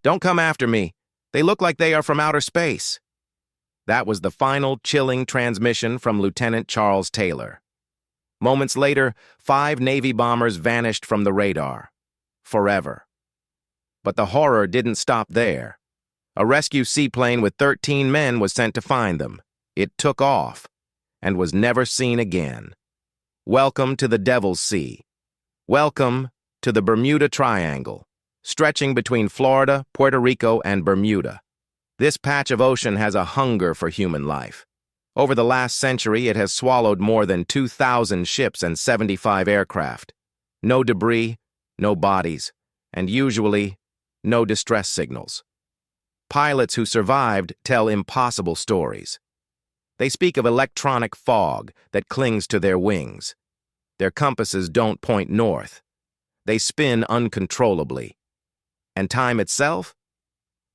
"Don't come after me. They look like they are from outer space." That was the final chilling transmission from Lieutenant Charles Taylor. Moments later, 5 Navy bombers vanished from the radar. Forever. But the horror didn't stop there. A rescue seaplane with 13 men was sent to find them. It took off and was never seen again. Welcome to the Devil's Sea. Welcome to the Bermuda Triangle, stretching between Florida, Puerto Rico, and Bermuda. This patch of ocean has a hunger for human life. Over the last century, it has swallowed more than 2,000 ships and 75 aircraft. No debris, no bodies, and usually, no distress signals. Pilots who survived tell impossible stories. They speak of electronic fog that clings to their wings. Their compasses don't point north. They spin uncontrollably. And time itself?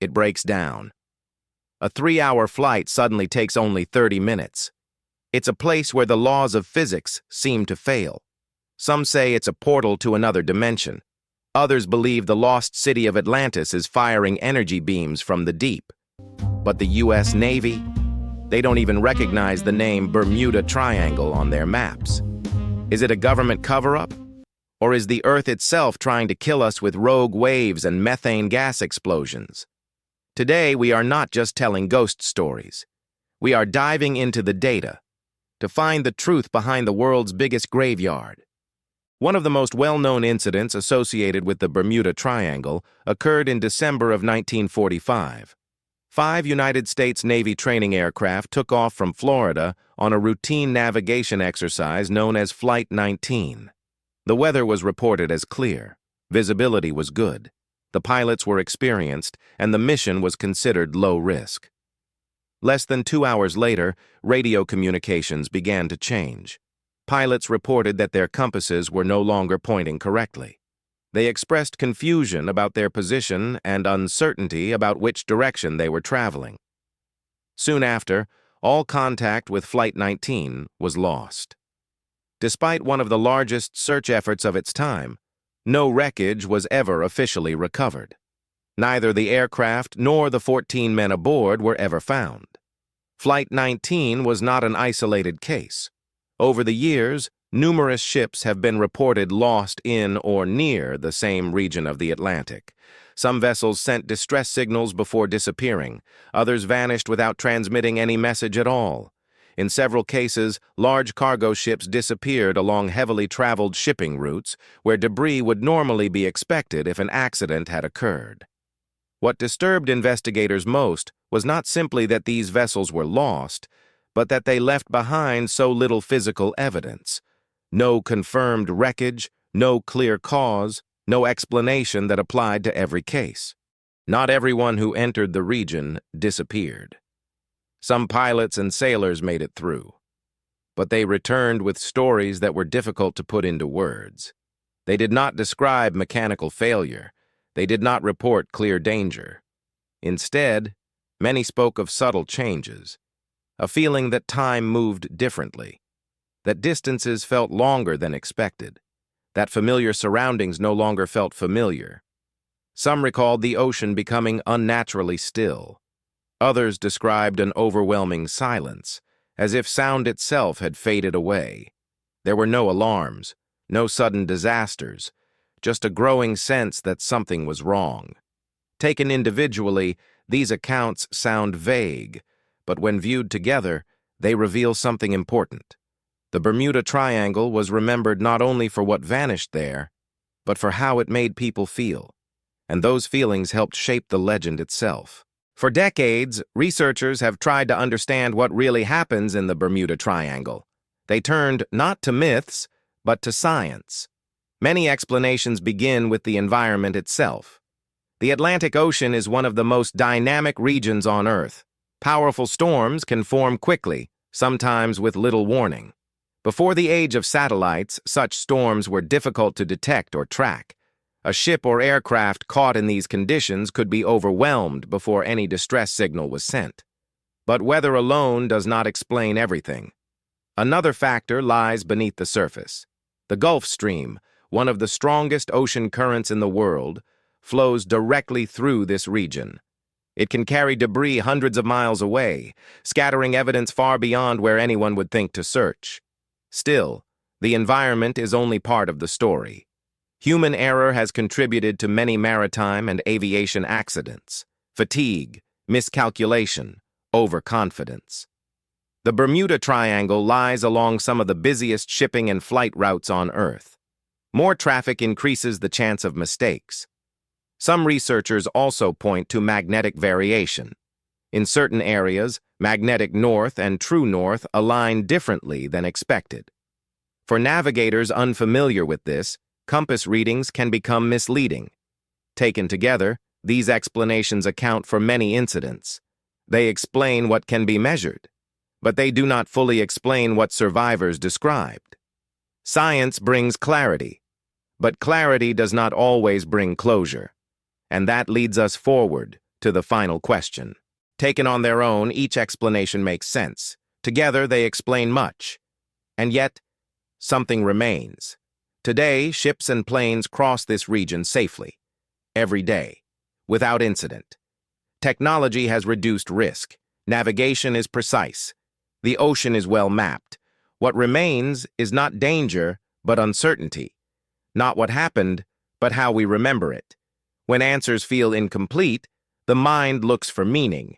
It breaks down. A 3-hour flight suddenly takes only 30 minutes. It's a place where the laws of physics seem to fail. Some say it's a portal to another dimension. Others believe the lost city of Atlantis is firing energy beams from the deep. But the U.S. Navy? They don't even recognize the name Bermuda Triangle on their maps. Is it a government cover-up? Or is the Earth itself trying to kill us with rogue waves and methane gas explosions? Today, we are not just telling ghost stories. We are diving into the data to find the truth behind the world's biggest graveyard. One of the most well-known incidents associated with the Bermuda Triangle occurred in December of 1945. 5 United States Navy training aircraft took off from Florida on a routine navigation exercise known as Flight 19. The weather was reported as clear. Visibility was good. The pilots were experienced, and the mission was considered low risk. Less than 2 hours later, radio communications began to change. Pilots reported that their compasses were no longer pointing correctly. They expressed confusion about their position and uncertainty about which direction they were traveling. Soon after, all contact with Flight 19 was lost. Despite one of the largest search efforts of its time, no wreckage was ever officially recovered. Neither the aircraft nor the 14 men aboard were ever found. Flight 19 was not an isolated case. Over the years, numerous ships have been reported lost in or near the same region of the Atlantic. Some vessels sent distress signals before disappearing. Others vanished without transmitting any message at all. In several cases, large cargo ships disappeared along heavily traveled shipping routes where debris would normally be expected if an accident had occurred. What disturbed investigators most was not simply that these vessels were lost, but that they left behind so little physical evidence. No confirmed wreckage, no clear cause, no explanation that applied to every case. Not everyone who entered the region disappeared. Some pilots and sailors made it through, but they returned with stories that were difficult to put into words. They did not describe mechanical failure. They did not report clear danger. Instead, many spoke of subtle changes, a feeling that time moved differently, that distances felt longer than expected, that familiar surroundings no longer felt familiar. Some recalled the ocean becoming unnaturally still. Others described an overwhelming silence, as if sound itself had faded away. There were no alarms, no sudden disasters, just a growing sense that something was wrong. Taken individually, these accounts sound vague, but when viewed together, they reveal something important. The Bermuda Triangle was remembered not only for what vanished there, but for how it made people feel, and those feelings helped shape the legend itself. For decades, researchers have tried to understand what really happens in the Bermuda Triangle. They turned not to myths, but to science. Many explanations begin with the environment itself. The Atlantic Ocean is one of the most dynamic regions on Earth. Powerful storms can form quickly, sometimes with little warning. Before the age of satellites, such storms were difficult to detect or track. A ship or aircraft caught in these conditions could be overwhelmed before any distress signal was sent. But weather alone does not explain everything. Another factor lies beneath the surface. The Gulf Stream, one of the strongest ocean currents in the world, flows directly through this region. It can carry debris hundreds of miles away, scattering evidence far beyond where anyone would think to search. Still, the environment is only part of the story. Human error has contributed to many maritime and aviation accidents: fatigue, miscalculation, overconfidence. The Bermuda Triangle lies along some of the busiest shipping and flight routes on Earth. More traffic increases the chance of mistakes. Some researchers also point to magnetic variation. In certain areas, magnetic north and true north align differently than expected. For navigators unfamiliar with this, compass readings can become misleading. Taken together, these explanations account for many incidents. They explain what can be measured, but they do not fully explain what survivors described. Science brings clarity, but clarity does not always bring closure. And that leads us forward to the final question. Taken on their own, each explanation makes sense. Together, they explain much. And yet, something remains. Today, ships and planes cross this region safely, every day, without incident. Technology has reduced risk. Navigation is precise. The ocean is well mapped. What remains is not danger, but uncertainty. Not what happened, but how we remember it. When answers feel incomplete, the mind looks for meaning.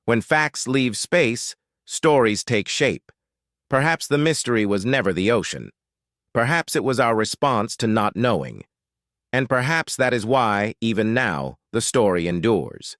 When facts leave space, stories take shape. Perhaps the mystery was never the ocean. Perhaps it was our response to not knowing. And perhaps that is why, even now, the story endures.